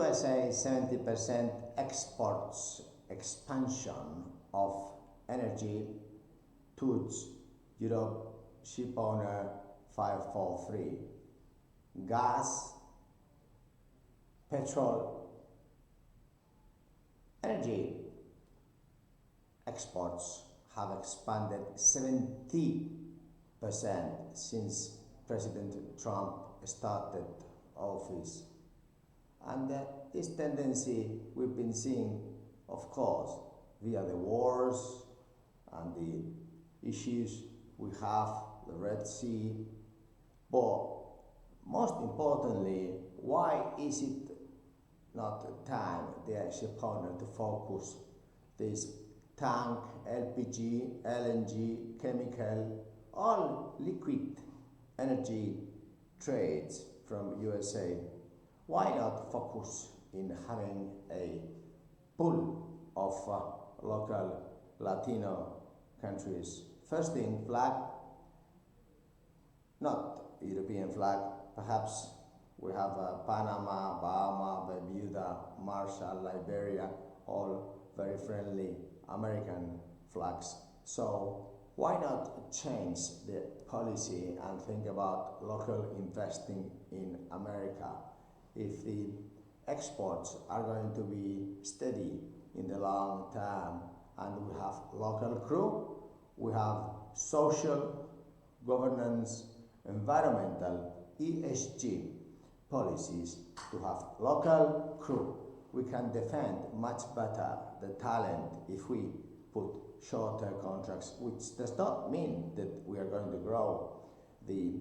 USA 70% exports expansion of energy towards Europe. ShipOwner 543. Gas, petrol, energy exports have expanded 70% since President Trump started office. And this tendency we've been seeing, of course, via the wars and the issues we have, the Red Sea. But most importantly, why is it not time, dear ShipOwner, to focus this tank, LPG, LNG, chemical, all liquid energy trades from USA? Why not focus in having a pool of local Latino countries? First thing, flag, not European flag. Perhaps we have Panama, Bahama, Bermuda, Marshall, Liberia, all very friendly American flags. So why not change the policy and think about local investing in America? If the exports are going to be steady in the long term, and we have local crew, we have social, governance, environmental, ESG policies to have local crew, we can defend much better the talent if we put shorter contracts, which does not mean that we are going to grow the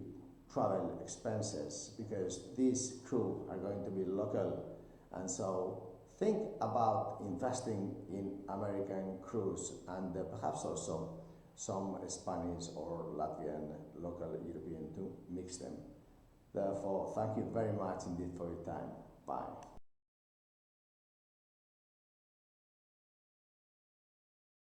travel expenses, because these crew are going to be local. And so think about investing in American crews and perhaps also some Spanish or Latvian local European to mix them. Therefore, thank you very much indeed for your time. Bye.